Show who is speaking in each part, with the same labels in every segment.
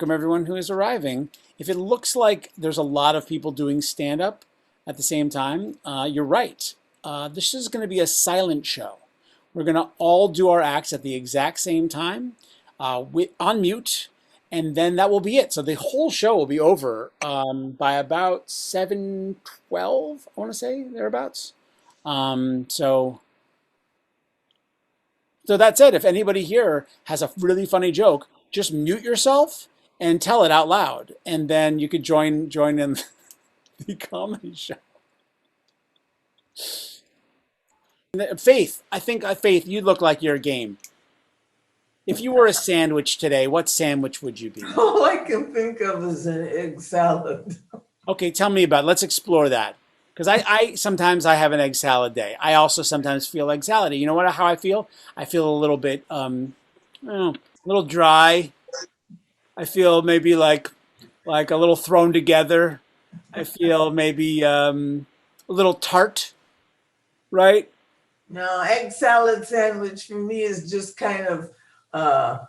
Speaker 1: welcome everyone who is arriving. If it looks like there's a lot of people doing stand-up at the same time, you're right. This is going to be a silent show. We're going to all do our acts at the exact same time, on mute, and then that will be it. So the whole show will be over by about 7:12, I want to say, thereabouts. So that's it. If anybody here has a really funny joke, just mute yourself and tell it out loud, and then you could join in the comedy show. Faith, I think Faith, you look like you're game. If you were a sandwich today, what sandwich would you be?
Speaker 2: All I can think of is an egg salad.
Speaker 1: Okay, tell me about it. Let's explore that. Because I sometimes I have an egg salad day. I also sometimes feel egg salad. You know what? How I feel? I feel a little bit, a little dry. I feel maybe like a little thrown together. I feel maybe a little tart, right?
Speaker 2: No, egg salad sandwich for me is just kind of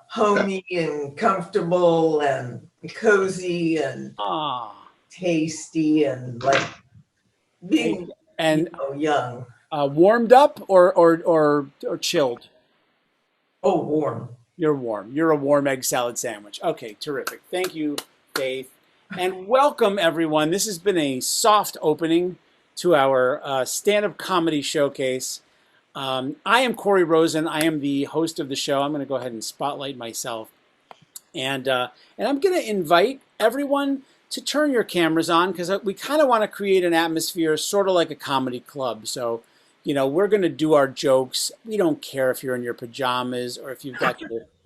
Speaker 2: homey and comfortable and cozy and
Speaker 1: Ah,
Speaker 2: tasty and like being,
Speaker 1: and
Speaker 2: young.
Speaker 1: warmed up or chilled.
Speaker 2: Oh, warm.
Speaker 1: You're warm. You're a warm egg salad sandwich. Okay, terrific. Thank you, Faith. And welcome, everyone. This has been a soft opening to our stand-up comedy showcase. I am Corey Rosen. I am the host of the show. I'm going to go ahead and spotlight myself. And I'm going to invite everyone to turn your cameras on because we kind of want to create an atmosphere sort of like a comedy club. So, we're going to do our jokes. We don't care if you're in your pajamas or if you've got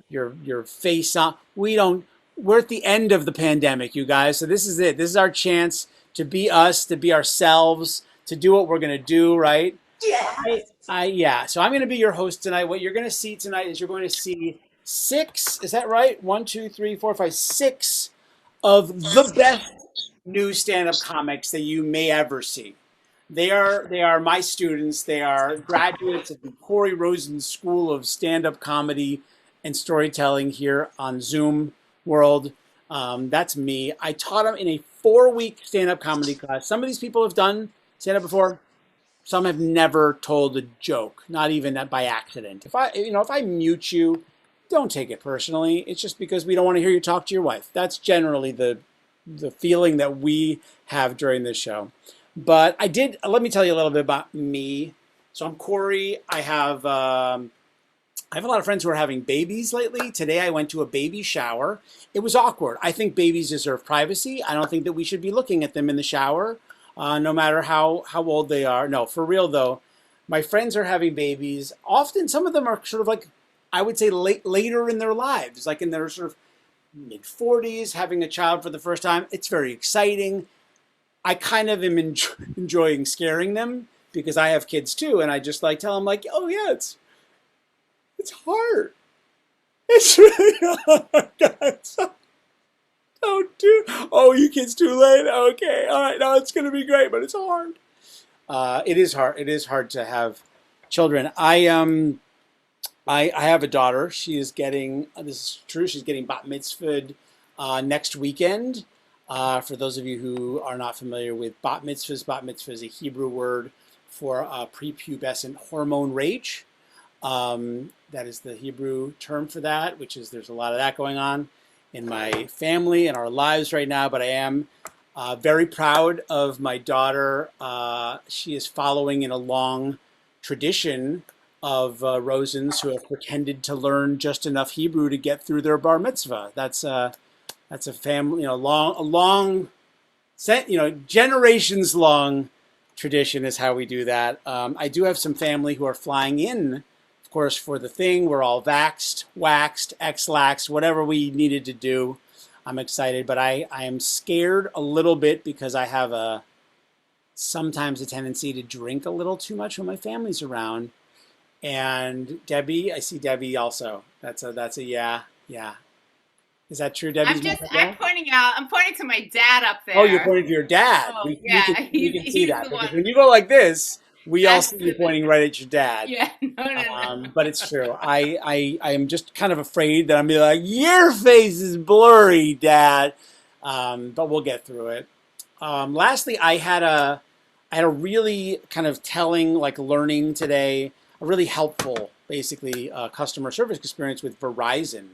Speaker 1: your face on. We're at the end of the pandemic, you guys. So this is it. This is our chance to be us, to be ourselves, to do what we're going to do, right?
Speaker 2: Yeah.
Speaker 1: So I'm going to be your host tonight. What you're going to see tonight is you're going to see six, is that right? 1, 2, 3, 4, 5, 6 of the best new stand-up comics that you may ever see. They are my students. They are graduates of the Corey Rosen School of Stand-Up Comedy and Storytelling here on Zoom World. That's me. I taught them in a 4-week stand-up comedy class. Some of these people have done stand-up before. Some have never told a joke, not even by accident. If I mute you, don't take it personally. It's just because we don't want to hear you talk to your wife. That's generally the feeling that we have during this show. But let me tell you a little bit about me. So I'm Corey. I have a lot of friends who are having babies lately. Today I went to a baby shower. It was awkward. I think babies deserve privacy. I don't think that we should be looking at them in the shower, no matter how old they are. No, for real though, my friends are having babies. Often some of them are sort of like, I would say later in their lives, like in their sort of mid-40s, having a child for the first time. It's very exciting. I kind of am enjoying scaring them because I have kids too, and I just tell them oh yeah, it's hard. It's really hard, guys. Don't do. Oh, you kids too late. Okay, all right. No, it's gonna be great, but it's hard. It is hard. It is hard to have children. I have a daughter. She is getting. This is true. She's getting bat mitzvahed next weekend. For those of you who are not familiar with bat mitzvah is a Hebrew word for prepubescent hormone rage. That is the Hebrew term for that, which is there's a lot of that going on in my family and our lives right now. But I am very proud of my daughter. She is following in a long tradition of Rosens who have pretended to learn just enough Hebrew to get through their bar mitzvah. That's a family, generations long tradition is how we do that. I do have some family who are flying in, of course, for the thing. We're all vaxxed, waxed, X-laxed, whatever we needed to do. I'm excited, but I am scared a little bit because I have sometimes a tendency to drink a little too much when my family's around. And Debbie, I see Debbie also. That's a yeah. Is that true, Debbie?
Speaker 3: I'm pointing to my dad up there.
Speaker 1: Oh, you're pointing to your dad.
Speaker 3: Oh,
Speaker 1: we
Speaker 3: yeah.
Speaker 1: can see that.
Speaker 3: The
Speaker 1: Because
Speaker 3: one.
Speaker 1: when you go like this, We all
Speaker 3: That's
Speaker 1: see you pointing right at your dad.
Speaker 3: Yeah, no.
Speaker 1: But it's true. I am just kind of afraid that I'm be like, your face is blurry, Dad. But we'll get through it. Lastly, I had a really kind of telling, like learning today, a really helpful, basically, customer service experience with Verizon.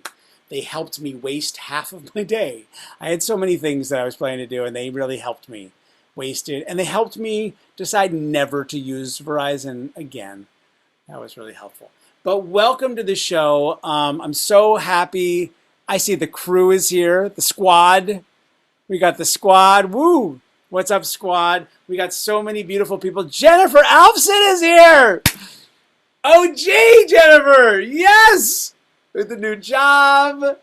Speaker 1: They helped me waste half of my day. I had so many things that I was planning to do, and they really helped me waste it. And they helped me decide never to use Verizon again. That was really helpful. But welcome to the show. I'm so happy. I see the crew is here, the squad. We got the squad. Woo! What's up, squad? We got so many beautiful people. Jennifer Alfson is here. OG Jennifer. Yes! With the new job,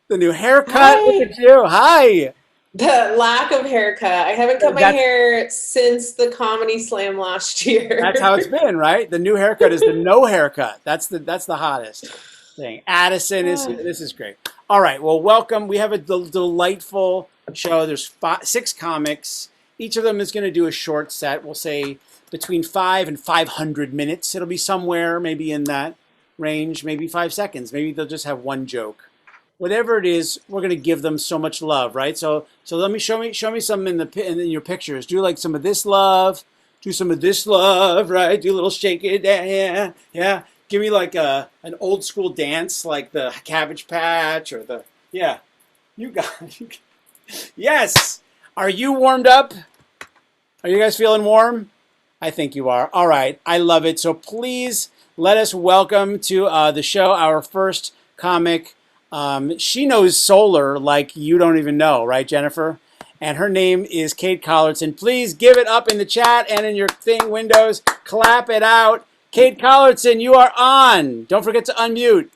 Speaker 1: the new haircut. Look
Speaker 4: Hi.
Speaker 1: at you. Hi.
Speaker 4: The lack of haircut. I haven't cut my
Speaker 1: That's
Speaker 4: hair since the Comedy Slam last
Speaker 1: that's how it's
Speaker 4: year.
Speaker 1: been, right? The new haircut is the no haircut. That's the hottest thing. Addison is here. This is great. All right. Well, welcome. We have a delightful show. There's six comics. Each of them is going to do a short set. We'll say between 5 and 500 minutes. It'll be somewhere maybe in that range, maybe 5 seconds. Maybe they'll just have one joke. Whatever it is, we're going to give them so much love, right? So let me show me some in your pictures. Do like some of this love. Do some of this love, right? Do a little shake it, yeah, yeah. Give me like an old school dance, like the Cabbage Patch or the yeah. You got it. Yes. Are you warmed up? Are you guys feeling warm? I think you are. All right. I love it. So please let us welcome to the show our first comic. She knows solar like you don't even know, right, Jennifer? And her name is Kate Collardson. Please give it up in the chat and in your thing windows. Clap it out. Kate Collardson, you are on. Don't forget to unmute.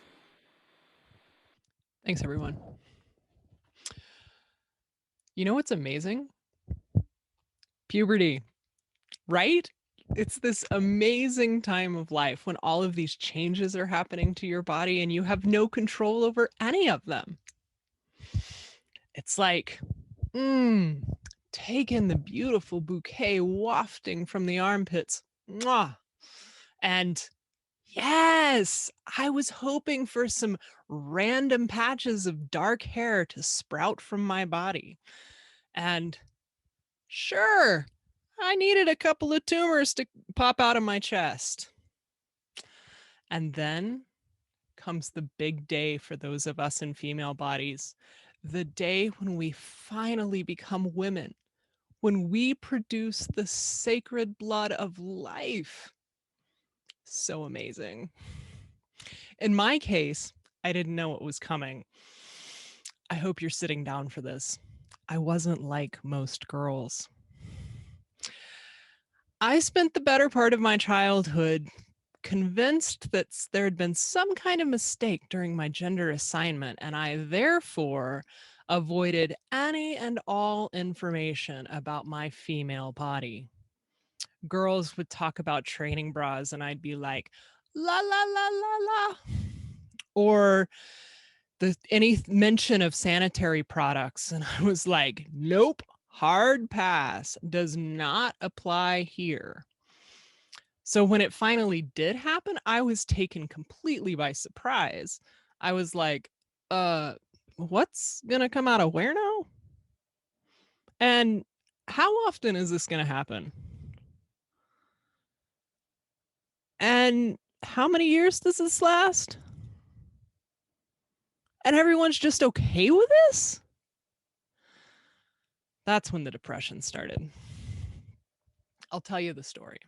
Speaker 5: Thanks, everyone. You know what's amazing? Puberty, right? It's this amazing time of life when all of these changes are happening to your body and you have no control over any of them. It's like, take in the beautiful bouquet wafting from the armpits. Mwah. And yes, I was hoping for some random patches of dark hair to sprout from my body. And sure, I needed a couple of tumors to pop out of my chest. And then comes the big day for those of us in female bodies. The day when we finally become women, when we produce the sacred blood of life. So amazing. In my case, I didn't know what was coming. I hope you're sitting down for this. I wasn't like most girls. I spent the better part of my childhood convinced that there had been some kind of mistake during my gender assignment, and I therefore avoided any and all information about my female body. Girls would talk about training bras, and I'd be like, la la la la la. Or any mention of sanitary products, and I was like, nope, hard pass, does not apply here. So when it finally did happen, I was taken completely by surprise. I was like, what's gonna come out of where now? And how often is this gonna happen? And how many years does this last? And everyone's just okay with this? That's when the depression started. I'll tell you the story.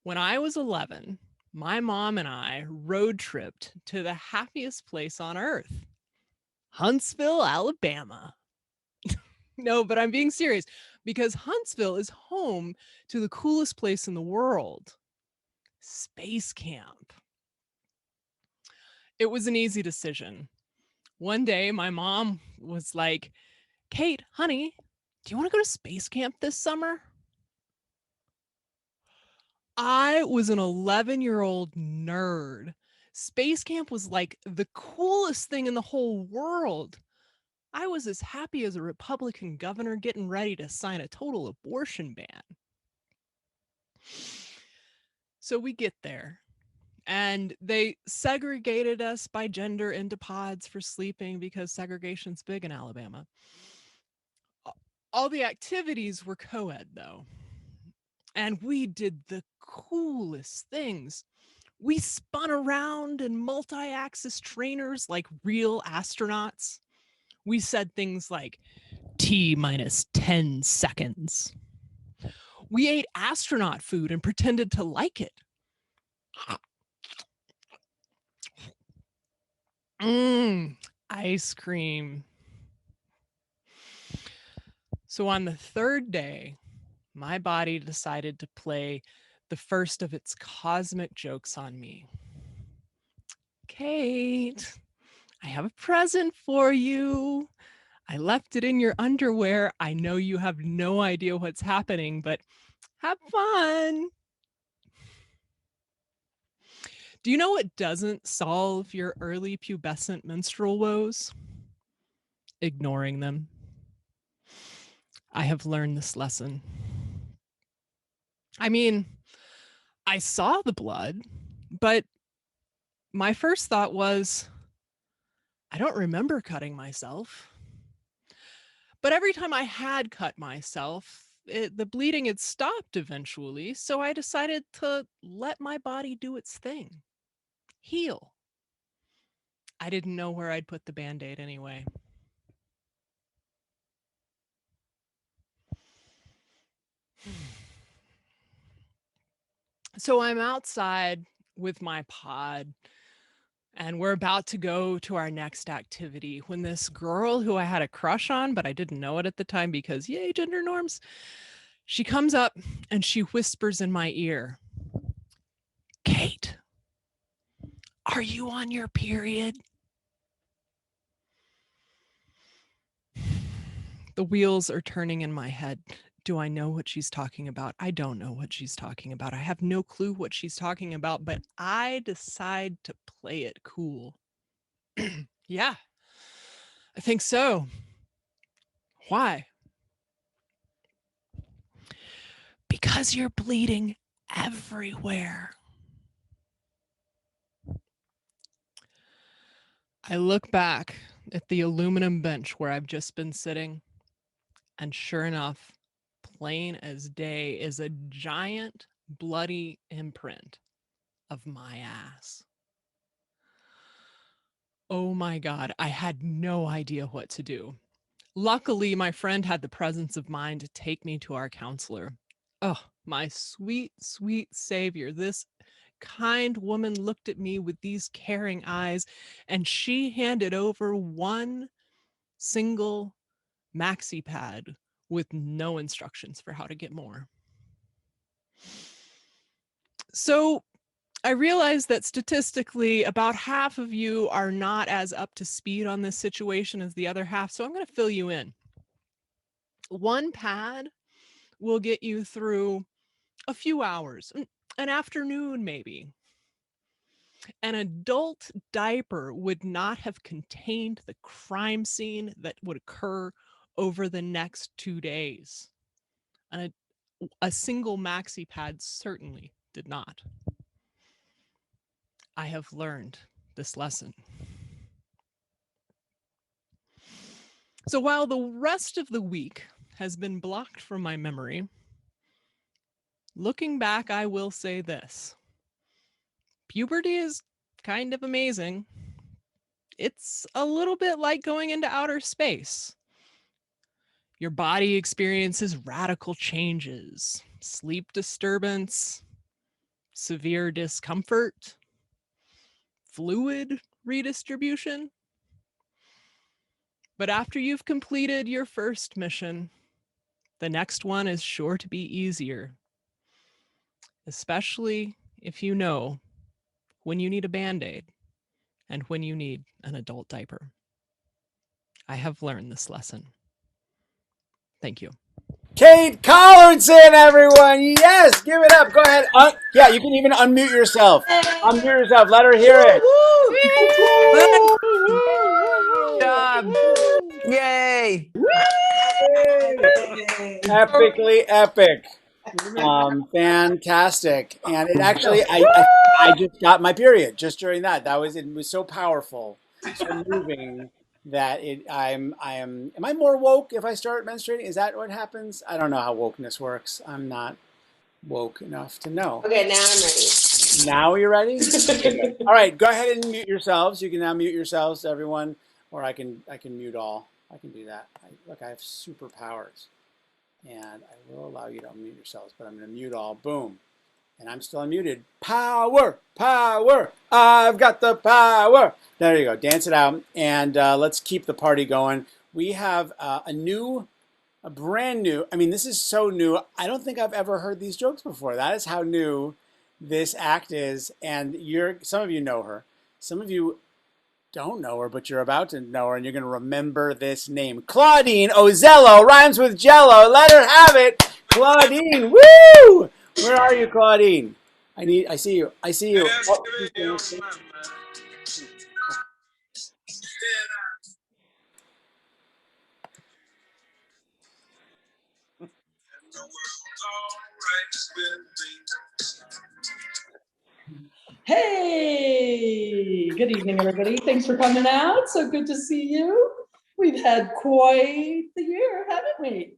Speaker 5: When I was 11, my mom and I road tripped to the happiest place on earth, Huntsville, Alabama. No, but I'm being serious, because Huntsville is home to the coolest place in the world, space camp. It was an easy decision. One day, my mom was like, Kate, honey, do you want to go to space camp this summer? I was an 11-year-old nerd. Space camp was like the coolest thing in the whole world. I was as happy as a Republican governor getting ready to sign a total abortion ban. So we get there, and they segregated us by gender into pods for sleeping because segregation's big in Alabama. All the activities were co-ed, though. And we did the coolest things. We spun around in multi-axis trainers like real astronauts. We said things like T minus 10 seconds. We ate astronaut food and pretended to like it. Ice cream. So on the third day, my body decided to play the first of its cosmic jokes on me. Kate, I have a present for you. I left it in your underwear. I know you have no idea what's happening, but have fun. Do you know what doesn't solve your early pubescent menstrual woes? Ignoring them. I have learned this lesson. I mean, I saw the blood, but my first thought was, I don't remember cutting myself. But every time I had cut myself, the bleeding had stopped eventually, so I decided to let my body do its thing. Heal. I didn't know where I'd put the Band-Aid anyway. So I'm outside with my pod, and we're about to go to our next activity when this girl who I had a crush on, but I didn't know it at the time because, yay, gender norms, she comes up and she whispers in my ear, Kate, are you on your period? The wheels are turning in my head. Do I know what she's talking about? I don't know what she's talking about. I have no clue what she's talking about, but I decide to play it cool. Yeah, I think so. Why? Because you're bleeding everywhere. I look back at the aluminum bench where I've just been sitting, and sure enough, plain as day is a giant bloody imprint of my ass. Oh my God, I had no idea what to do. Luckily, my friend had the presence of mind to take me to our counselor. Oh, my sweet, sweet savior. This kind woman looked at me with these caring eyes, and she handed over one single maxi pad with no instructions for how to get more. So I realize that statistically, about half of you are not as up to speed on this situation as the other half, so I'm going to fill you in. One pad will get you through a few hours, an afternoon maybe. An adult diaper would not have contained the crime scene that would occur over the next 2 days. And a single maxi pad certainly did not. I have learned this lesson. So while the rest of the week has been blocked from my memory, looking back, I will say this. Puberty is kind of amazing. It's a little bit like going into outer space. Your body experiences radical changes, sleep disturbance, severe discomfort, fluid redistribution. But after you've completed your first mission, the next one is sure to be easier, especially if you know when you need a Band-Aid and when you need an adult diaper. I have learned this lesson. Thank you.
Speaker 1: Kate Collardson, everyone. Yes, give it up. Go ahead. Yeah, you can even unmute yourself. Unmute yourself. Let her hear it.
Speaker 6: Good job. Yay.
Speaker 1: Epically epic. Fantastic. And it actually, I just got my period just during that. It was so powerful, so moving that am I more woke if I start menstruating? Is that what happens? I don't know how wokeness works. I'm not woke enough to know.
Speaker 4: Okay, now I'm ready.
Speaker 1: Now you're ready? Okay, good. All right, go ahead and mute yourselves. You can now mute yourselves, everyone, or I can mute all. I can do that. Look, I have superpowers, and I will allow you to unmute yourselves, but I'm going to mute all. Boom, and I'm still unmuted. Power, power. I've got the power. There you go. Dance it out, and let's keep the party going. We have a brand new. I mean, this is so new. I don't think I've ever heard these jokes before. That is how new this act is, and some of you know her, some of you don't know her, but you're about to know her, and you're going to remember this name. Claudine Ozzello rhymes with Jello. Let her have it. Claudine, woo! Where are you, Claudine? I see you. I see you. Oh,
Speaker 7: Hey, good evening, everybody. Thanks for coming out. So good to see you. We've had quite the year, haven't we?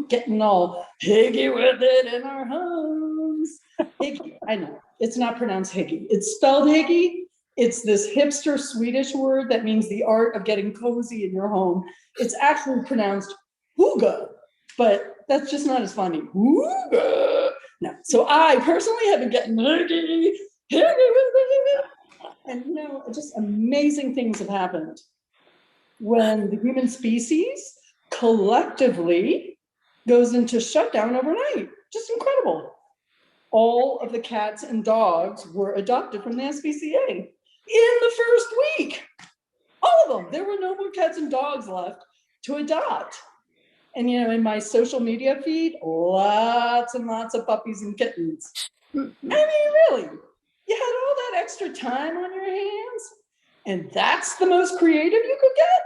Speaker 7: Getting all higgy with it in our homes. Higgy, I know, it's not pronounced higgy. It's spelled higgy. It's this hipster Swedish word that means the art of getting cozy in your home. It's actually pronounced hygge, but that's just not as funny. Hygge. No. So I personally have been getting higgy, and you know, just amazing things have happened when the human species collectively goes into shutdown overnight. Just incredible. All of the cats and dogs were adopted from the SPCA in the first week. All of them. There were no more cats and dogs left to adopt. And you know, in my social media feed, lots and lots of puppies and kittens. I mean, really, you had all that extra time on your hands, and that's the most creative you could get?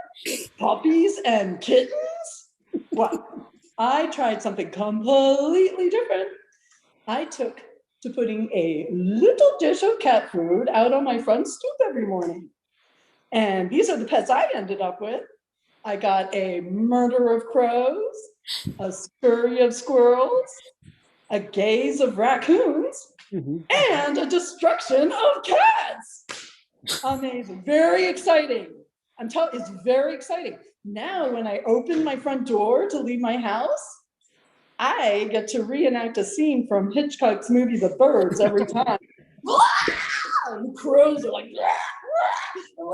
Speaker 7: Puppies and kittens? Well, I tried something completely different. I took to putting a little dish of cat food out on my front stoop every morning. And these are the pets I ended up with. I got a murder of crows, a scurry of squirrels, a gaze of raccoons, and a destruction of cats. Amazing. Very exciting. I'm telling you, it's very exciting. Now, when I open my front door to leave my house, I get to reenact a scene from Hitchcock's movie, The Birds, every time. And the crows are like, woo!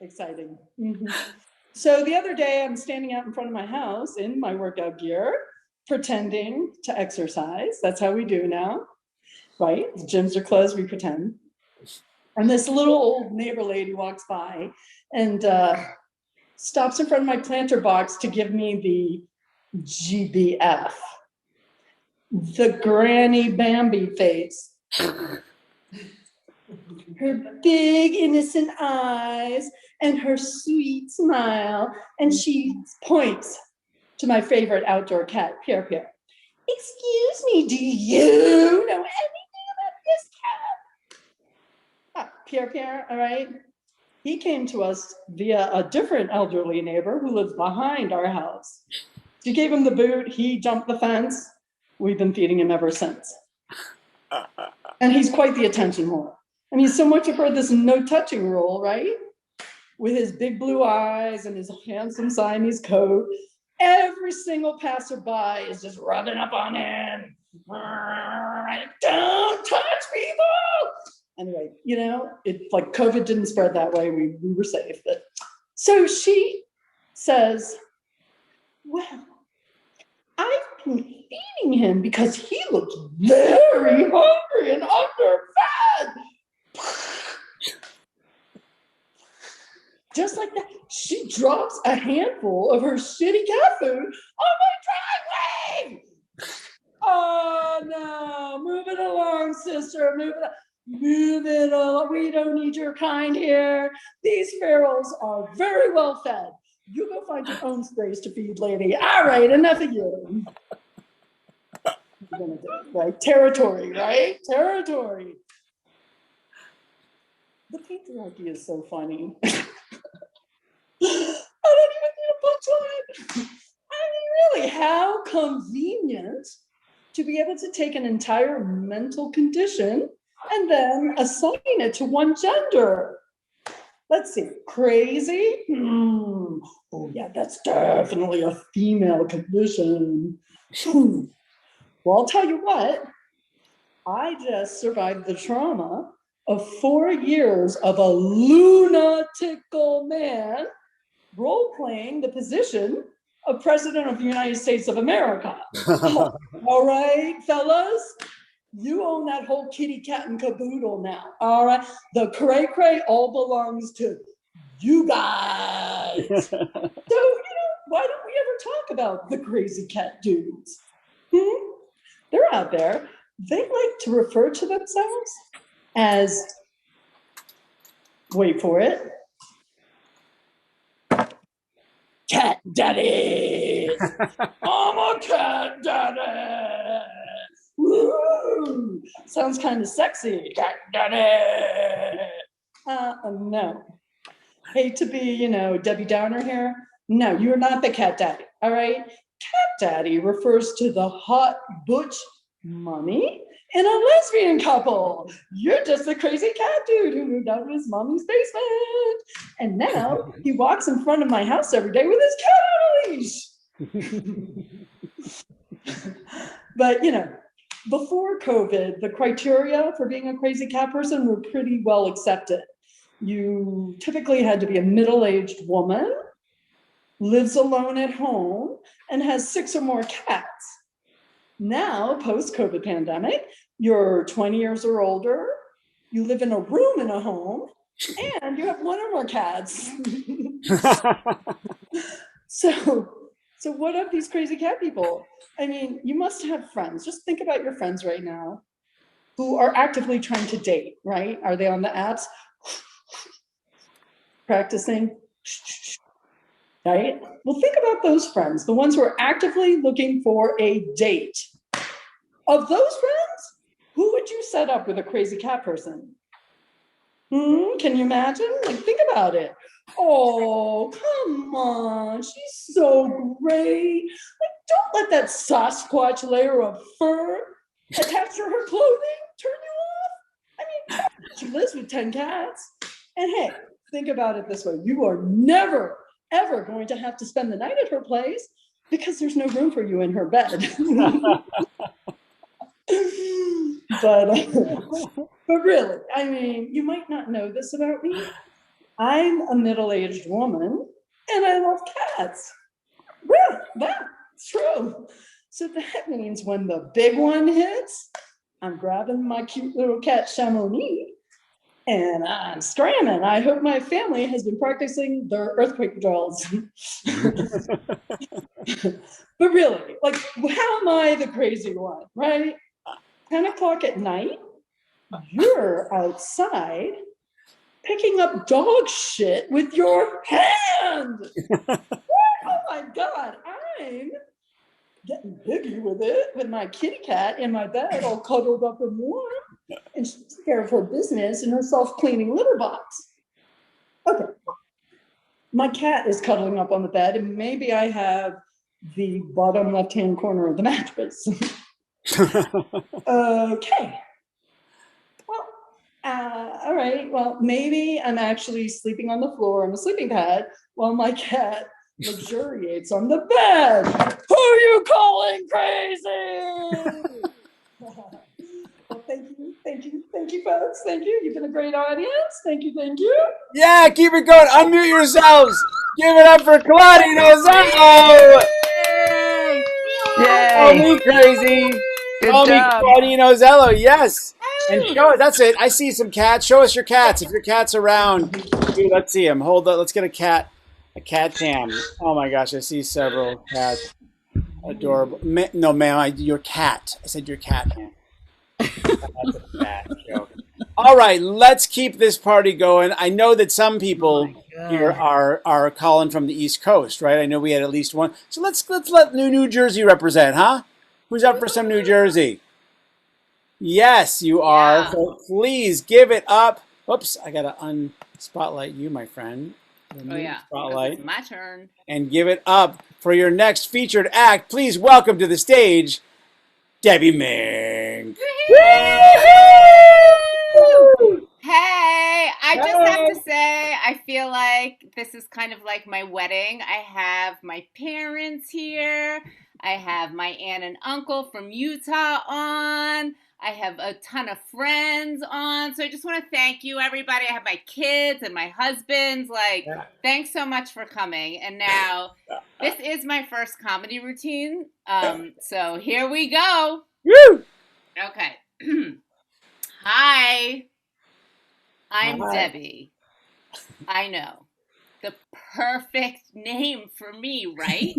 Speaker 7: Exciting. So the other day, I'm standing out in front of my house in my workout gear, pretending to exercise. That's how we do now, right? The gyms are closed, we pretend. And this little old neighbor lady walks by and stops in front of my planter box to give me the GBF, the Granny Bambi face. Her big innocent eyes and her sweet smile, and she points to my favorite outdoor cat, Pierre Pierre. Excuse me, do you know anything about this cat? Pierre Pierre, all right. He came to us via a different elderly neighbor who lives behind our house. She gave him the boot, he jumped the fence. We've been feeding him ever since. And he's quite the attention whore. I mean, so much for this no touching rule, right? With his big blue eyes and his handsome Siamese coat, every single passerby is just rubbing up on him. Don't touch people. Anyway, you know, it like COVID didn't spread that way. We were safe. But so she says, well, I've been feeding him because he looks very hungry and underfed. Just like that, she drops a handful of her shitty cat food on my driveway. Oh no, move it along, sister, move it along. We don't need your kind here. These ferals are very well fed. You go find your own strays to feed, lady. All right, enough of you. You're gonna do it, right? Territory, right? Territory. The patriarchy is so funny. I don't even need a punchline. I mean, really, how convenient to be able to take an entire mental condition and then assign it to one gender. Let's see, crazy? Oh yeah, that's definitely a female condition. Well, I'll tell you what, I just survived the trauma of 4 years of a lunatical man role-playing the position of President of the United States of America. All right, fellas? You own that whole kitty, cat, and caboodle now. All right. The cray-cray all belongs to you guys. So, why don't we ever talk about the crazy cat dudes? They're out there. They like to refer to themselves as, wait for it, cat daddy. I'm a cat daddy. Woo! Sounds kind of sexy. Cat daddy. No. Hate to be, Debbie Downer here. No, you're not the cat daddy. All right. Cat daddy refers to the hot butch mommy in a lesbian couple. You're just the crazy cat dude who moved out of his mommy's basement. And now he walks in front of my house every day with his cat on a leash. But, before COVID, the criteria for being a crazy cat person were pretty well accepted. You typically had to be a middle-aged woman, lives alone at home, and has 6 or more cats. Now, post-COVID pandemic, you're 20 years or older, you live in a room in a home, and you have 1 or more cats. So what of these crazy cat people? I mean, you must have friends. Just think about your friends right now who are actively trying to date, right? Are they on the apps? Practicing? Right? Well, think about those friends, the ones who are actively looking for a date. Of those friends, who would you set up with a crazy cat person? Can you imagine? Think about it. Oh, come on. She's so great. Don't let that Sasquatch layer of fur attached to her clothing turn you off. I mean, she lives with 10 cats. And hey, think about it this way. You are never, ever going to have to spend the night at her place because there's no room for you in her bed. But really, I mean, you might not know this about me. I'm a middle-aged woman and I love cats. Well, that's true. So that means when the big one hits, I'm grabbing my cute little cat Chamonix and I'm screaming. I hope my family has been practicing their earthquake drills. But really, how am I the crazy one, right? 10 o'clock at night, you're outside picking up dog shit with your hand. Oh my God, I'm getting biggy with it with my kitty cat in my bed, all cuddled up and warm, and she's taking care of her business in her self-cleaning litter box. Okay, my cat is cuddling up on the bed, and maybe I have the bottom left-hand corner of the mattress. Okay. Well, all right. Well, maybe I'm actually sleeping on the floor on a sleeping pad while my cat luxuriates on the bed. Who are you calling crazy? Well, thank you, folks. Thank you. You've been a great audience. Thank you.
Speaker 1: Yeah, keep it going. Unmute yourselves. Give it up for Claudine Ozzello. Call me crazy. Call me Claudine Ozzello. Yes. And show us. That's it. I see some cats. Show us your cats. If your cat's around, dude, let's see them. Hold up. Let's get a cat cam. Oh my gosh, I see several cats. Adorable. No, ma'am, your cat. I said your cat. That's a bad joke. All right, let's keep this party going. I know that some people
Speaker 2: Oh my
Speaker 1: here
Speaker 2: God.
Speaker 1: are calling from the East Coast, right? I know we had at least one. So let's let New Jersey represent, huh? Who's up for some New Jersey? Yes, you are.
Speaker 3: Yeah.
Speaker 1: So please give it up. Oops, I gotta unspotlight you, my friend.
Speaker 3: Oh
Speaker 1: Remove
Speaker 3: yeah, because
Speaker 1: spotlight
Speaker 3: it's my turn.
Speaker 1: and give it up for your next featured act. Please welcome to the stage, Debbie Mink.
Speaker 3: Woo! Hey, I just have to say, I feel like this is kind of like my wedding. I have my parents here. I have my aunt and uncle from Utah on. I have a ton of friends on. So I just want to thank you, everybody. I have my kids and my husbands. Like, thanks so much for coming. And now, this is my first comedy routine. So here we go.
Speaker 1: Woo!
Speaker 3: Okay. Hi. I'm
Speaker 1: Hi.
Speaker 3: Debbie. I know. The perfect name for me, right?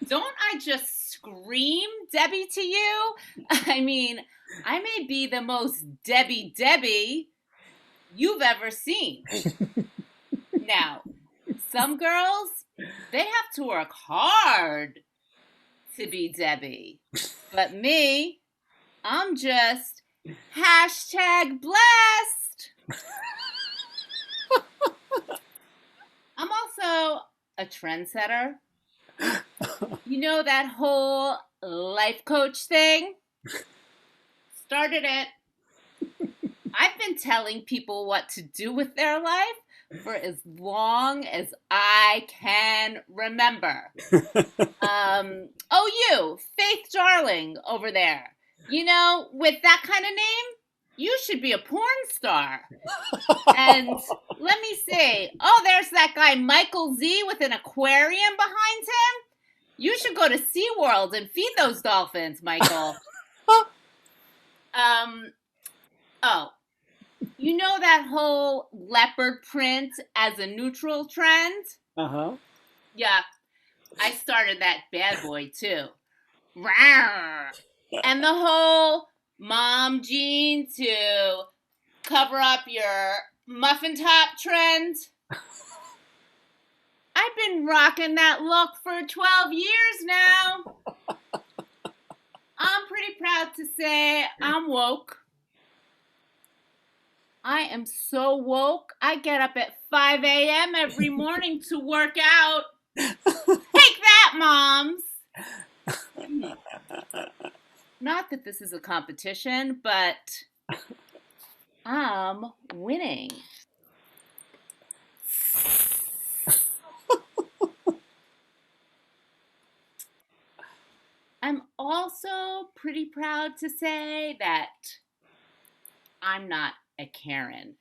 Speaker 3: Don't I just scream Debbie to you? I mean, I may be the most Debbie you've ever seen. Now, some girls, they have to work hard to be Debbie. But me, I'm just hashtag blessed. I'm also a trendsetter. You know that whole life coach thing? Started it. I've been telling people what to do with their life for as long as I can remember. You, Faith Darling over there. You know, with that kind of name, you should be a porn star. And let me see. Oh, there's that guy Michael Z with an aquarium behind him. You should go to SeaWorld and feed those dolphins, Michael. You know that whole leopard print as a neutral trend?
Speaker 1: Uh-huh.
Speaker 3: Yeah, I started that bad boy too. Rawr. And the whole mom jean to cover up your muffin top trend. I've been rocking that look for 12 years now. I'm pretty proud to say I'm woke. I am so woke, I get up at 5 a.m. every morning to work out. Take that, moms! Not that this is a competition, but I'm winning. I'm also pretty proud to say that I'm not a Karen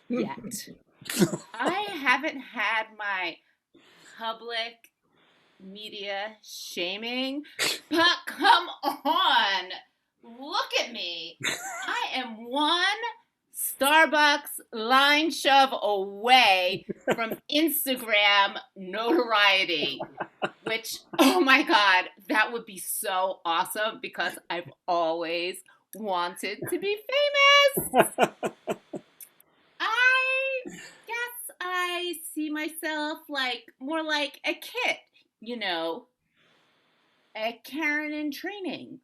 Speaker 3: yet. I haven't had my public media shaming, but come on, look at me. I am one Starbucks line shove away from Instagram notoriety, which, oh my God, that would be so awesome because I've always wanted to be famous. I guess I see myself more like a kid, you know, a Karen in training.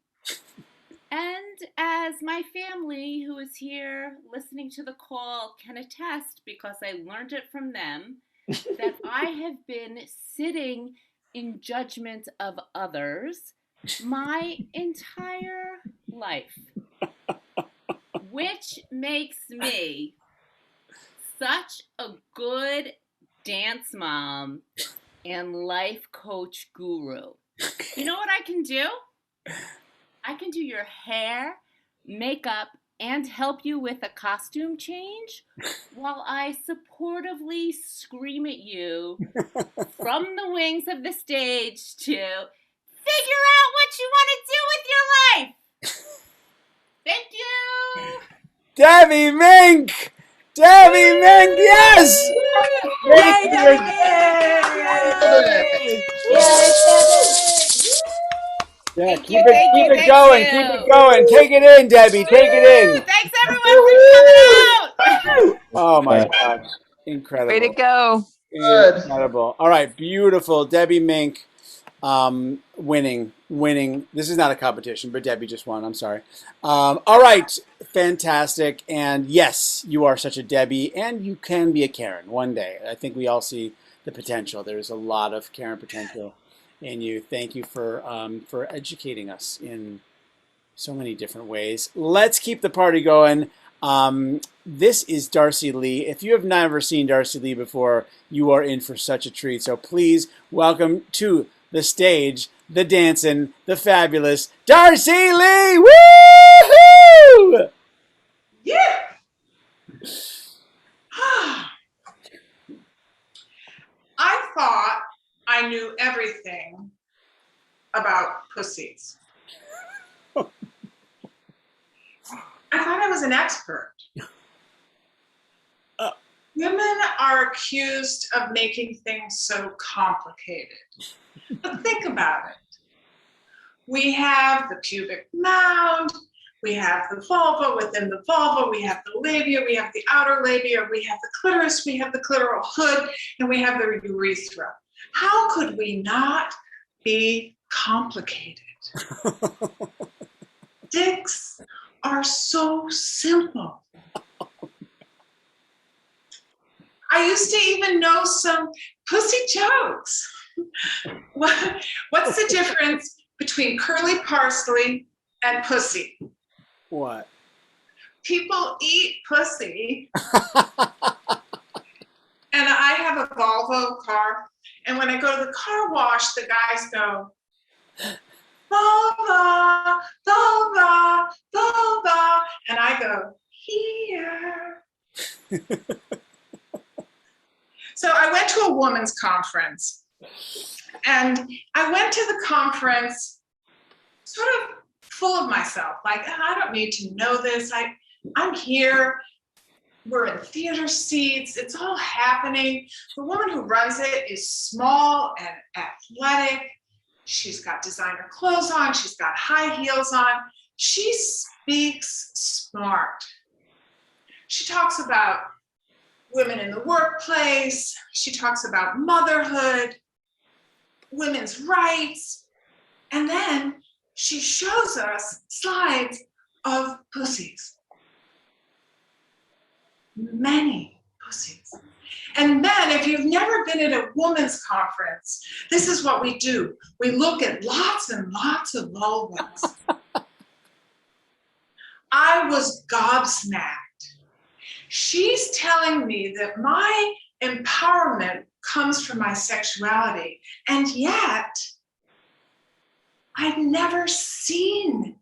Speaker 3: And as my family who is here listening to the call can attest, because I learned it from them, that I have been sitting in judgment of others my entire life, which makes me such a good dance mom and life coach guru. You know what I can do? I can do your hair, makeup, and help you with a costume change while I supportively scream at you from the wings of the stage to figure out what you want to do with your life. Thank you.
Speaker 1: Debbie Mink! Debbie Mink, yes! Thank you.
Speaker 2: Yay!
Speaker 1: Yeah,
Speaker 3: Thank
Speaker 1: keep
Speaker 3: you,
Speaker 1: it,
Speaker 3: thank
Speaker 1: keep
Speaker 3: you,
Speaker 1: it
Speaker 3: thank
Speaker 1: going,
Speaker 3: you.
Speaker 1: keep it going. Take it in, Debbie. Take it
Speaker 3: Woo!
Speaker 1: in.
Speaker 3: Thanks everyone for coming out.
Speaker 1: Oh my gosh,
Speaker 6: Way to
Speaker 1: incredible,
Speaker 6: go.
Speaker 1: incredible. All right, beautiful, Debbie Mink. Winning. This is not a competition, but Debbie just won. I'm sorry. All right, fantastic. And yes, you are such a Debbie, and you can be a Karen one day. I think we all see the potential. There's a lot of Karen potential in you. Thank you for educating us in so many different ways. Let's keep the party going. This is Darcy Lee. If you have never seen Darcy Lee before, you are in for such a treat. So please welcome to the stage, the dancing, the fabulous Darcy Lee. Woo-hoo!
Speaker 8: Yeah. I thought I knew everything about pussies. I thought I was an expert. Women are accused of making things so complicated. But think about it. We have the pubic mound, we have the vulva, within the vulva, we have the labia, we have the outer labia, we have the clitoris, we have the clitoral hood, and we have the urethra. How could we not be complicated? Dicks are so simple. I used to even know some pussy jokes. What's the difference between curly parsley and pussy?
Speaker 1: What?
Speaker 8: People eat pussy. And I have a Volvo car. And when I go to the car wash, the guys go, vulva, vulva, vulva. And I go, here. So I went to a women's conference. And I went to the conference sort of full of myself. Like, I don't need to know this. I'm here. We're in theater seats. It's all happening. The woman who runs it is small and athletic. She's got designer clothes on. She's got high heels on. She speaks smart. She talks about women in the workplace. She talks about motherhood, women's rights. And then she shows us slides of pussies. Many pussies. And then if you've never been at a women's conference, this is what we do. We look at lots and lots of vulvas. I was gobsmacked. She's telling me that my empowerment comes from my sexuality, and yet I've never seen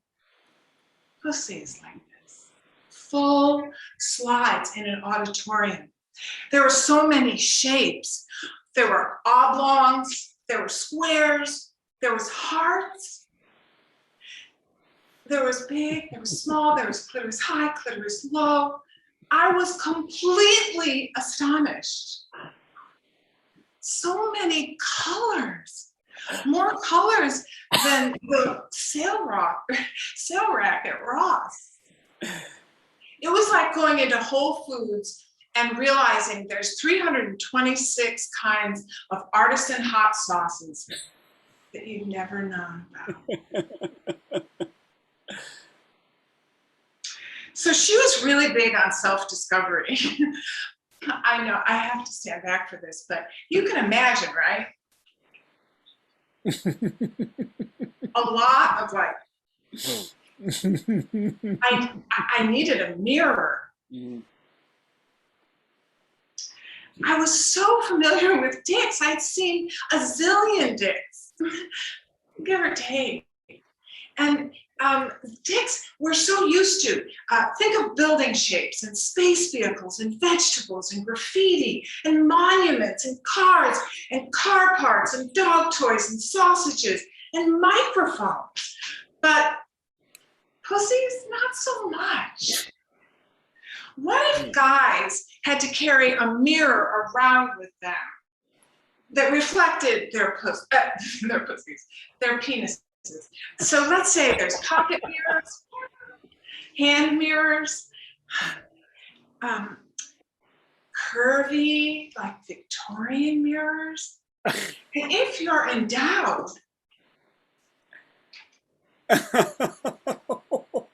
Speaker 8: pussies like this. Full slides in an auditorium. There were so many shapes. There were oblongs, there were squares, there was hearts. There was big, there was small, there was clitoris high, clitoris low. I was completely astonished. So many colors, more colors than the sale rack at Ross. It was like going into Whole Foods and realizing there's 326 kinds of artisan hot sauces that you've never known about. So she was really big on self-discovery. I know, I have to stand back for this, but you can imagine, right? A lot of like, I needed a mirror. I was so familiar with dicks. I'd seen a zillion dicks, give or take. And dicks we're so used to. Think of building shapes and space vehicles and vegetables and graffiti and monuments and cars and car parts and dog toys and sausages and microphones. But pussies, not so much. What if guys had to carry a mirror around with them that reflected their pussies, their penises? So let's say there's pocket mirrors, hand mirrors, curvy, like Victorian mirrors. And if you're endowed,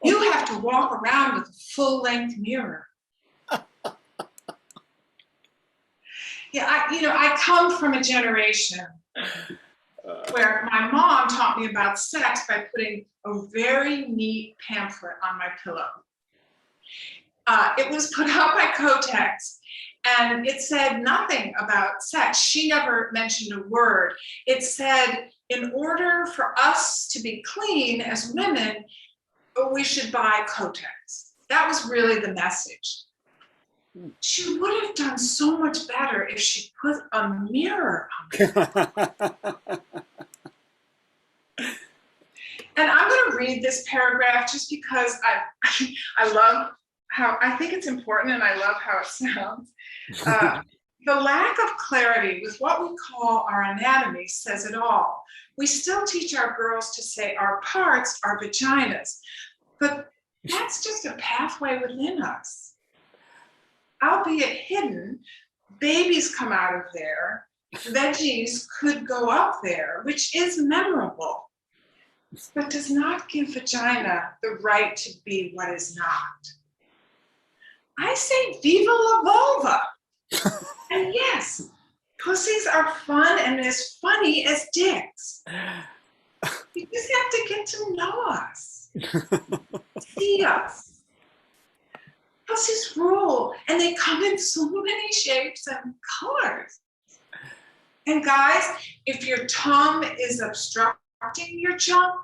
Speaker 8: you have to walk around with a full-length mirror. Yeah, I come from a generation where my mom taught me about sex by putting a very neat pamphlet on my pillow. It was put out by Kotex, and it said nothing about sex. She never mentioned a word. It said, in order for us to be clean as women, we should buy Kotex. That was really the message. She would have done so much better if she put a mirror on it. And I'm going to read this paragraph just because I love how, I think it's important and I love how it sounds. The lack of clarity with what we call our anatomy says it all. We still teach our girls to say our parts are vaginas, but that's just a pathway within us. Albeit hidden, babies come out of there, veggies could go up there, which is memorable, but does not give vagina the right to be what is not. I say viva la vulva. And yes, pussies are fun and as funny as dicks. You just have to get to know us, see us. Pussies rule, and they come in so many shapes and colors. And guys, if your tongue is obstructing your junk,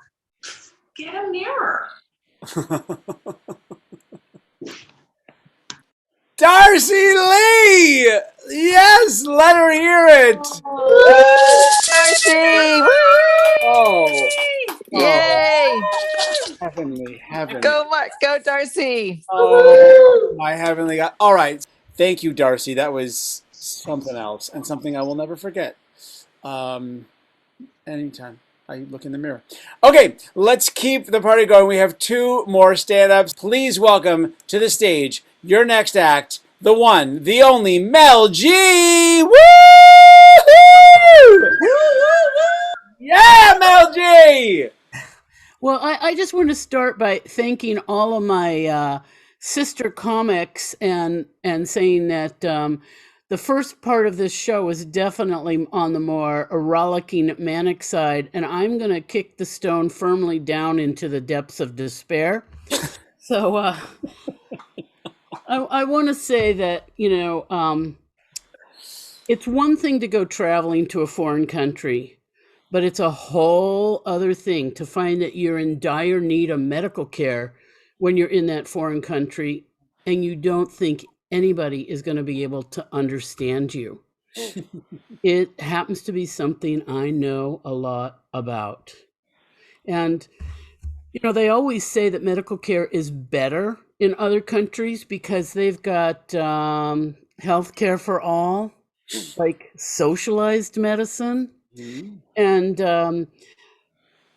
Speaker 8: get a mirror.
Speaker 1: Darcy Lee! Yes, let her hear it.
Speaker 6: Darcy!
Speaker 1: Oh,
Speaker 6: Yay!
Speaker 1: heavenly, heaven.
Speaker 6: Go, go, Darcy!
Speaker 1: Oh, my heavenly God. All right. Thank you, Darcy. That was something else and something I will never forget. Anytime I look in the mirror. Okay, let's keep the party going. We have two more stand-ups. Please welcome to the stage your next act, the one, the only Mel G. Woo! Yeah, Mel G.
Speaker 9: Well, I just want to start by thanking all of my sister comics and saying that the first part of this show is definitely on the more rollicking, manic side, and I'm going to kick the stone firmly down into the depths of despair. So I want to say that, it's one thing to go traveling to a foreign country, but it's a whole other thing to find that you're in dire need of medical care when you're in that foreign country and you don't think anybody is going to be able to understand you. It happens to be something I know a lot about. And, they always say that medical care is better in other countries because they've got health care for all, like socialized medicine. Mm-hmm. And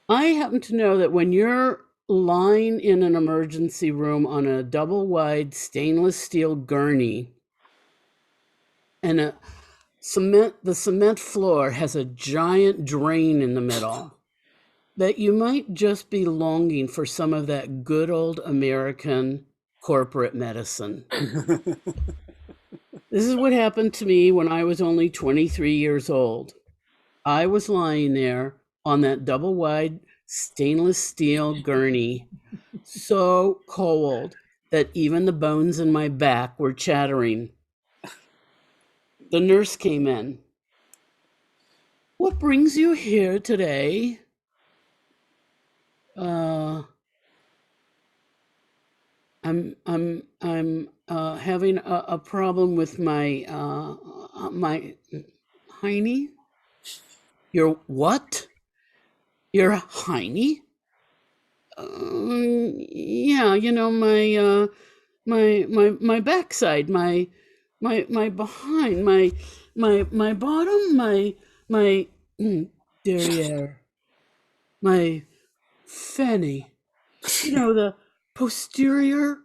Speaker 9: I happen to know that when you're lying in an emergency room on a double-wide stainless steel gurney and the cement floor has a giant drain in the middle, that you might just be longing for some of that good old American corporate medicine. This is what happened to me when I was only 23 years old. I was lying there on that double-wide stainless steel gurney, so cold that even the bones in my back were chattering. The nurse came in. "What brings you here today?" I'm having a problem with my my hiney. Your what? Your hiney? Yeah, my backside, my behind, my bottom, my derriere, my Fanny. You know, the posterior,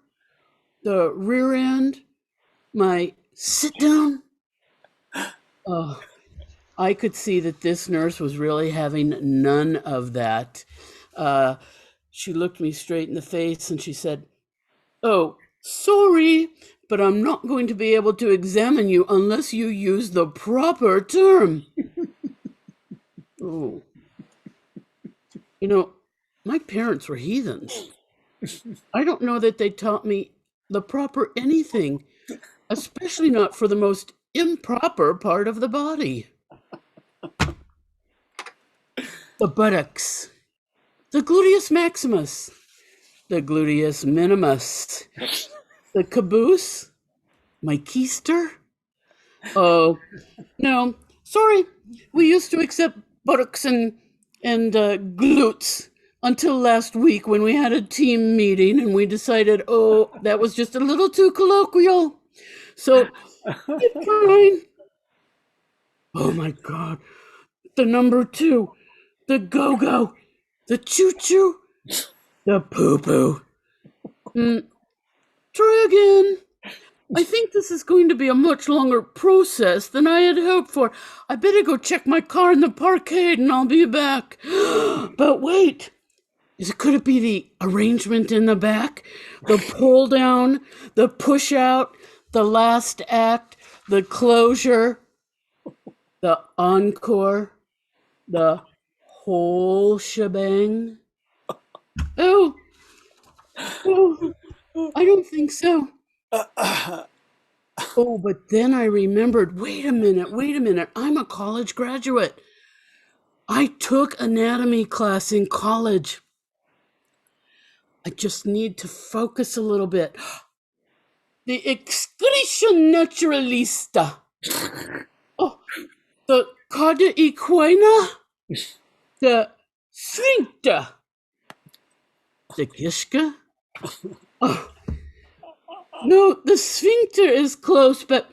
Speaker 9: the rear end, my sit down. Oh, I could see that this nurse was really having none of that. She looked me straight in the face and she said, "Oh, sorry, but I'm not going to be able to examine you unless you use the proper term." Oh. You know, my parents were heathens. I don't know that they taught me the proper anything, especially not for the most improper part of the body. The buttocks, the gluteus maximus, the gluteus minimus, the caboose, my keister. Oh, no, sorry. We used to accept buttocks and glutes until last week when we had a team meeting and we decided, oh, that was just a little too colloquial. So keep trying. Oh my God. The number 2, the go-go, the choo-choo, the poo-poo. Try again. I think this is going to be a much longer process than I had hoped for. I better go check my car in the parkade and I'll be back. But wait, could it be the arrangement in the back? The pull down, the push out, the last act, the closure, the encore, the whole shebang? Oh, I don't think so. Oh, but then I remembered, wait a minute, I'm a college graduate. I took anatomy class in college. I just need to focus a little bit. The excretion naturalista. Oh, the cauda equina. The sphincter. The gishka. Oh. No, the sphincter is close, but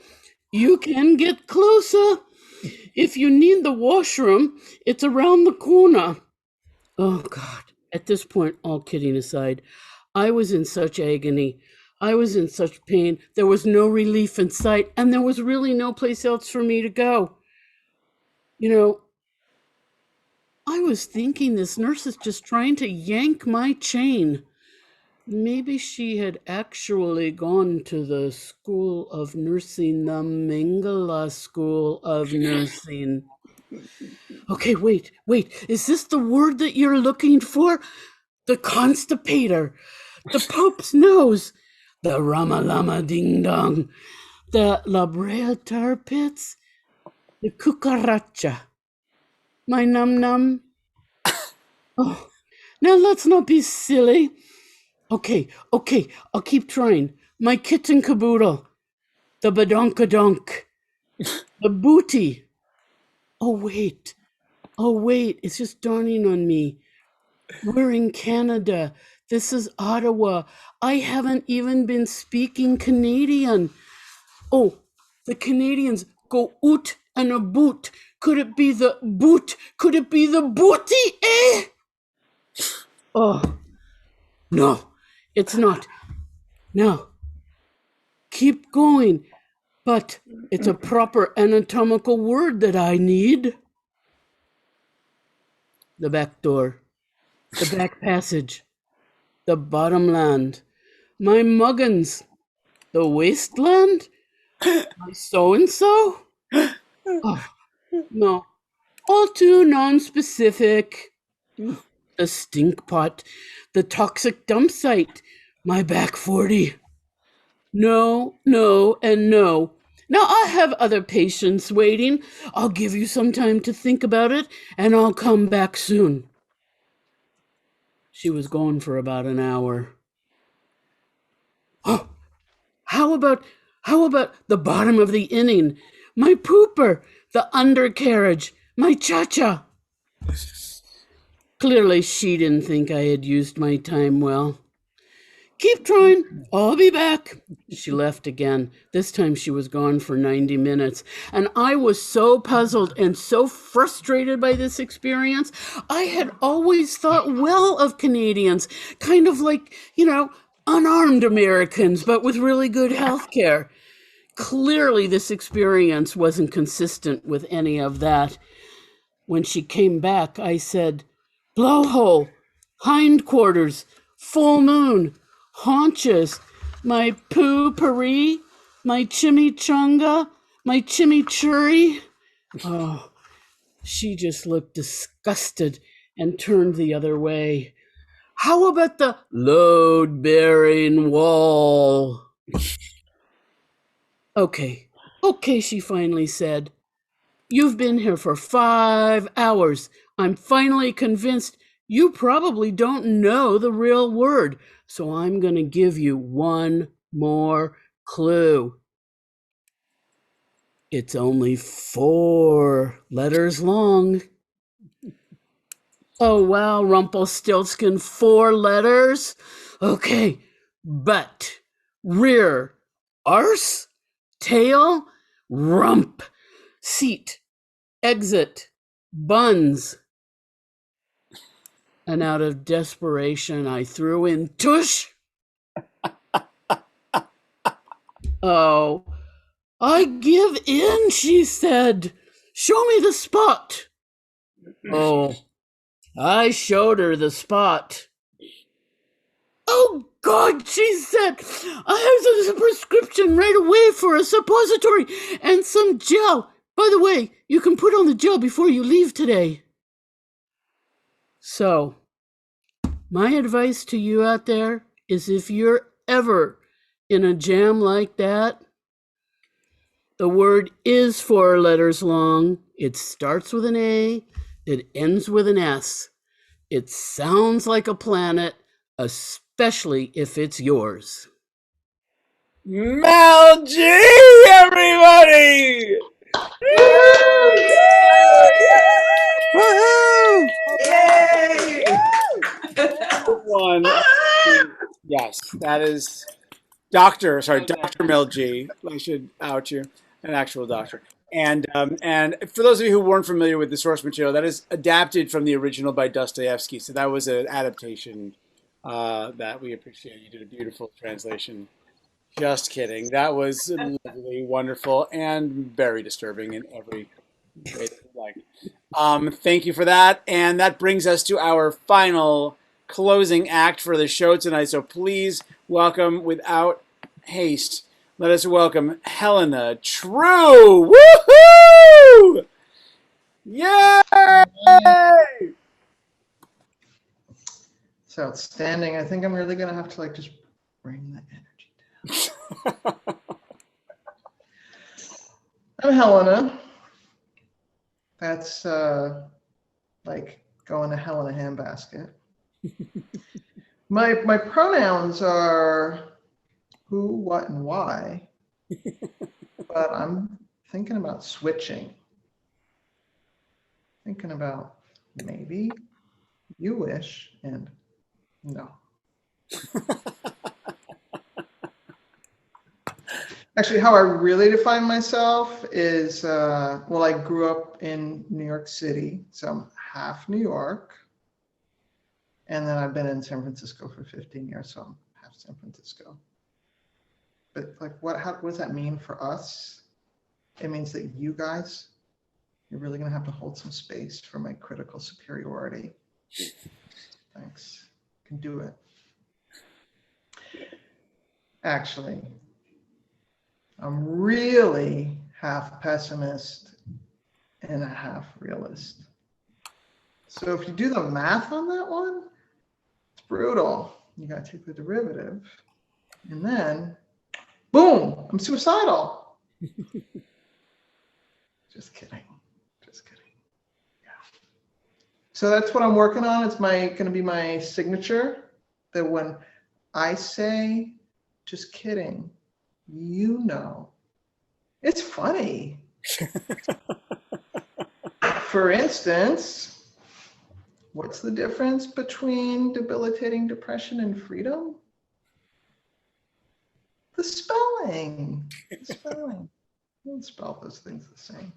Speaker 9: you can get closer. If you need the washroom, it's around the corner. Oh, God. At this point, all kidding aside, I was in such agony. I was in such pain. There was no relief in sight, and there was really no place else for me to go. You know, I was thinking this nurse is just trying to yank my chain. Maybe she had actually gone to the School of Nursing, the Mingala School of Nursing. Okay, wait. Is this the word that you're looking for? The constipator, the Pope's nose, the Ramalama Ding Dong, the La Brea tar pits, the cucaracha, my num num. Oh, now let's not be silly. Okay, I'll keep trying. My kitten caboodle, the badonkadonk, the booty. Oh wait, it's just dawning on me. We're in Canada. This is Ottawa. I haven't even been speaking Canadian. Oh, the Canadians go oot and a boot. Could it be the boot? Could it be the booty, eh? Oh, no, it's not. Now, keep going, but it's a proper anatomical word that I need. The back door, the back passage, the bottom land, my muggins, the wasteland, my so-and-so? Oh, no, all too non-specific. The stink pot, the toxic dump site, my back 40. No, and no. Now I have other patients waiting. I'll give you some time to think about it, and I'll come back soon. She was gone for about an hour. Oh, how about the bottom of the inning? My pooper, the undercarriage, my cha-cha. Clearly she didn't think I had used my time well. Keep trying. I'll be back. She left again. This time she was gone for 90 minutes. And I was so puzzled and so frustrated by this experience. I had always thought well of Canadians, kind of like, unarmed Americans, but with really good health care. Clearly, this experience wasn't consistent with any of that. When she came back, I said, blowhole, hindquarters, full moon, haunches, my poo-pourri, my chimichanga, my chimichurri. Oh, she just looked disgusted and turned the other way. How about the load-bearing wall? Okay, she finally said. You've been here for 5 hours. I'm finally convinced you probably don't know the real word, so I'm going to give you one more clue. It's only 4 letters long. Oh, wow, Rumpelstiltskin, 4 letters? Okay, butt, rear, arse, tail, rump, seat, exit, buns. And out of desperation, I threw in tush. Oh, I give in, she said. Show me the spot. Oh, I showed her the spot. Oh, God, she said, I have a prescription right away for a suppository and some gel. By the way, you can put on the gel before you leave today. So, my advice to you out there is if you're ever in a jam like that, the word is 4 letters long. It starts with an A. It ends with an S. It sounds like a planet, especially if it's yours.
Speaker 1: Mel G, everybody!
Speaker 2: Woohoo! Yay!
Speaker 1: One. Yes, that is Dr. Mel G. I should out you, an actual doctor. And for those of you who weren't familiar with the source material, that is adapted from the original by Dostoevsky. So that was an adaptation that we appreciate. You did a beautiful translation. Just kidding. That was lovely, wonderful, and very disturbing in every way that you like. Thank you for that. And that brings us to our final closing act for the show tonight. So please welcome, without haste, let us welcome Helena True. Woohoo! Yay!
Speaker 6: It's outstanding. I think I'm really gonna have to just bring the energy down. I'm Helena. That's like going to hell in a handbasket. My pronouns are who, what, and why, but I'm thinking about switching. Thinking about maybe, you wish, and no. Actually, how I really define myself is, well, I grew up in New York City, so I'm half New York. And then I've been in San Francisco for 15 years, so I'm half San Francisco. But like, what does that mean for us? It means that you guys, you're really gonna have to hold some space for my critical superiority. Thanks, you can do it. Actually, I'm really half pessimist and a half realist. So if you do the math on that one, it's brutal. You gotta take the derivative and then, boom, I'm suicidal. Just kidding, just kidding, yeah. So that's what I'm working on. It's gonna be my signature, that when I say, just kidding, you know, it's funny. For instance, what's the difference between debilitating depression and freedom? spelling. The spelling. I don't spell those things the same.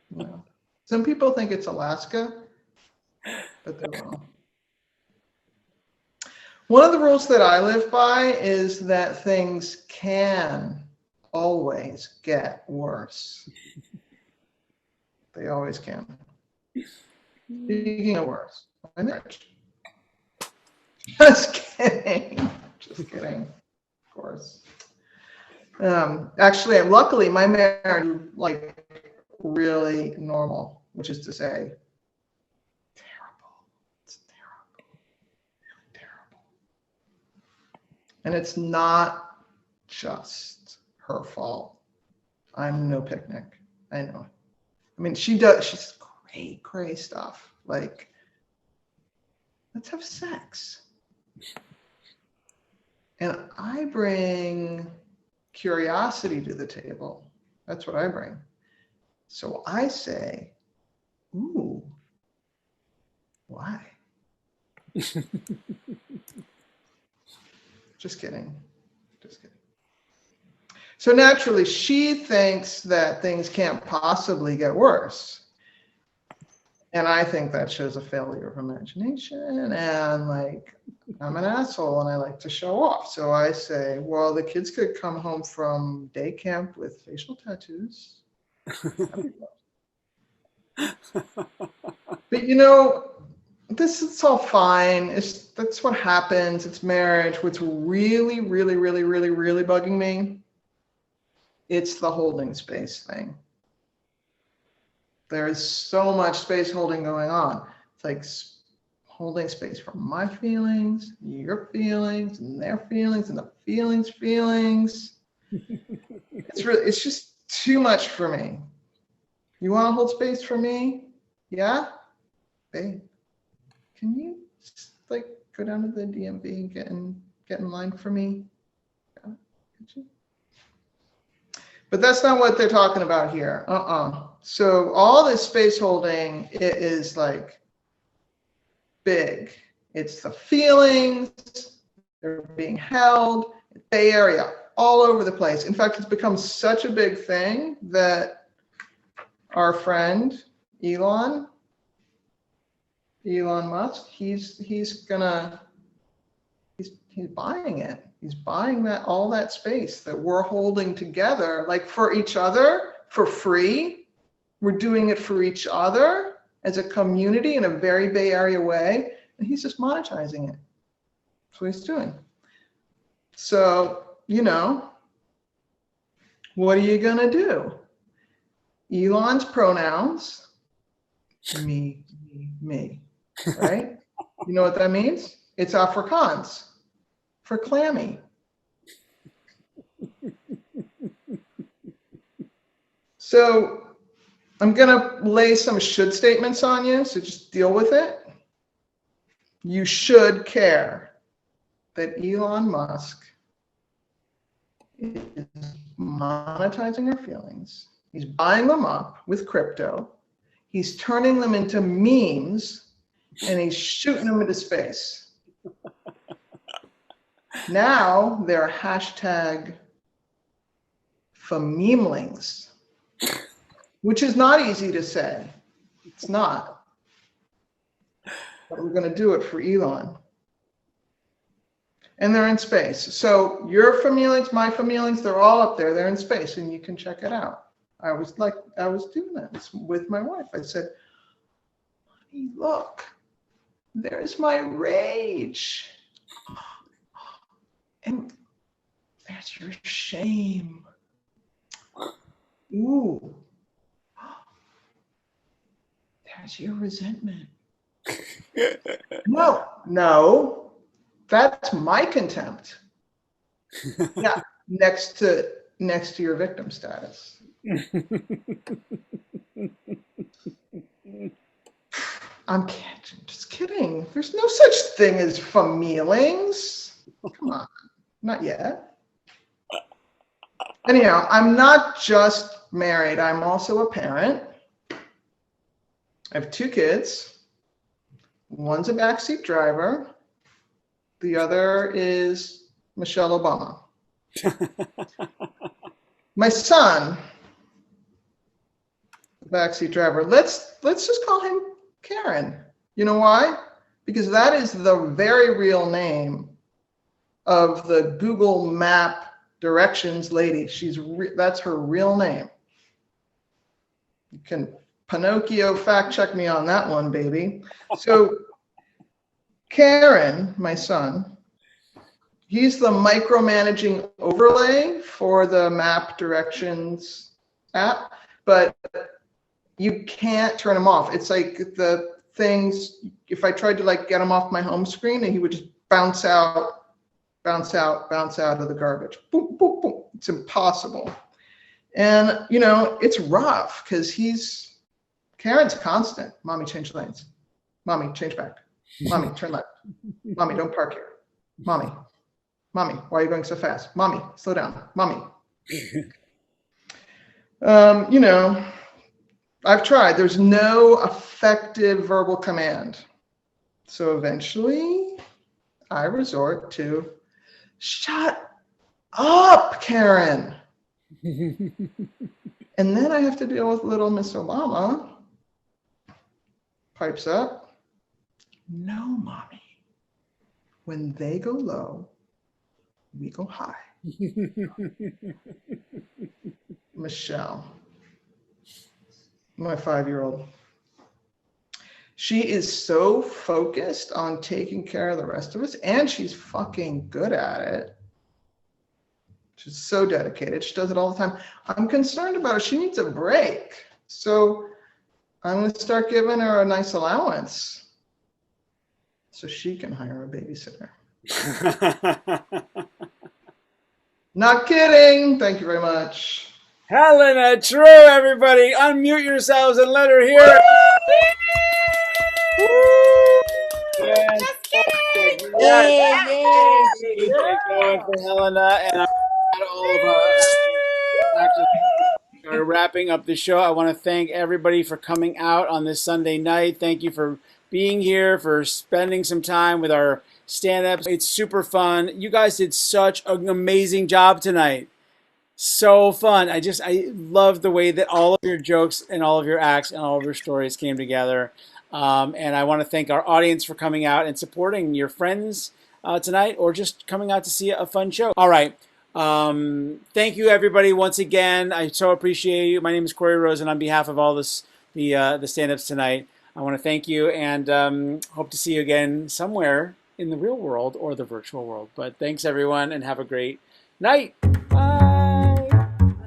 Speaker 6: No. Some people think it's Alaska, but they're wrong. One of the rules that I live by is that things can always get worse. They always can. Speaking of worse, my marriage. Just kidding. Just kidding. Of course. Actually, luckily, my marriage is like really normal, which is to say, terrible. It's terrible. Really terrible. And it's not just her fault. I'm no picnic. I know. I mean, she's great, great stuff. Like, let's have sex. And I bring curiosity to the table. That's what I bring. So I say, ooh, why? Just kidding. Just kidding. So naturally, she thinks that things can't possibly get worse. And I think that shows a failure of imagination. And like, I'm an asshole and I like to show off. So I say, well, the kids could come home from day camp with facial tattoos. But you know, it's all fine. That's what happens. It's marriage. What's really, really, really, really, really bugging me, it's the holding space thing. There is so much space holding going on. It's like holding space for my feelings, your feelings, and their feelings, and the feelings. It's just too much for me. You want to hold space for me? Yeah? Babe, can you just like go down to the DMV and get in line for me? Yeah? Could you? But that's not what they're talking about here. So all this space holding, it is like big. It's the feelings, they're being held, Bay Area, all over the place. In fact, it's become such a big thing that our friend Elon Musk, he's buying it. He's buying all that space that we're holding together, like for each other, for free. We're doing it for each other as a community in a very Bay Area way, and he's just monetizing it. That's what he's doing. So, you know, what are you gonna do? Elon's pronouns, me, right? You know what that means? It's Afrikaans for clammy. So I'm gonna lay some should statements on you, so just deal with it. You should care that Elon Musk is monetizing our feelings. He's buying them up with crypto. He's turning them into memes, and he's shooting them into space. Now they're hashtag famemelings, which is not easy to say. It's not. But we're going to do it for Elon. And they're in space. So your famemelings, my famemelings, they're all up there. They're in space, and you can check it out. I was doing that with my wife. I said, honey, look, there's my rage. And there's your shame. Ooh. There's your resentment. No, that's my contempt. Yeah, next to your victim status. I'm just kidding. There's no such thing as famemelings. Come on, not yet. Anyhow, I'm not just married. I'm also a parent. I have 2 kids. One's a backseat driver. The other is Michelle Obama. My son, the backseat driver, let's just call him Karen. You know why? Because that is the very real name of the Google Map directions lady. That's her real name. You can Pinocchio fact check me on that one, baby. So Karen, my son, he's the micromanaging overlay for the map directions app, but you can't turn him off. It's like the things, if I tried to like get him off my home screen, and he would just bounce out of the garbage. Boom, boom, boom. It's impossible. And, you know, it's rough because Karen's constant. Mommy, change lanes. Mommy, change back. Mommy, turn left. Mommy, don't park here. Mommy, why are you going so fast? Mommy, slow down. Mommy. You know, I've tried. There's no effective verbal command. So eventually I resort to, shut up, Karen. And then I have to deal with little Miss Obama. Pipes up. No, mommy. When they go low, we go high. Michelle, my 5-year-old. She is so focused on taking care of the rest of us, and she's fucking good at it. She's so dedicated. She does it all the time. I'm concerned about her. She needs a break. So I'm going to start giving her a nice allowance so she can hire a babysitter. Not kidding. Thank you very much.
Speaker 1: Helena True, everybody. Unmute yourselves and let her hear it. Yes.
Speaker 3: Just kidding.
Speaker 1: Yes. Keep it going for Helena, and I'm proud of all of our actors. We're wrapping up the show. I want to thank everybody for coming out on this Sunday night. Thank you for being here, for spending some time with our stand-ups. It's super fun. You guys did such an amazing job tonight. So fun. I love the way that all of your jokes and all of your acts and all of your stories came together. And I want to thank our audience for coming out and supporting your friends tonight, or just coming out to see a fun show. All right. Thank you, everybody, once again. I so appreciate you. My name is Corey Rosen. On behalf of all the stand-ups tonight, I want to thank you, and hope to see you again somewhere in the real world or the virtual world. But thanks, everyone, and have a great night. Bye.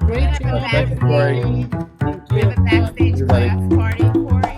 Speaker 9: Great
Speaker 3: We have a
Speaker 9: job, everybody.
Speaker 3: backstage, we have a backstage class party, Corey.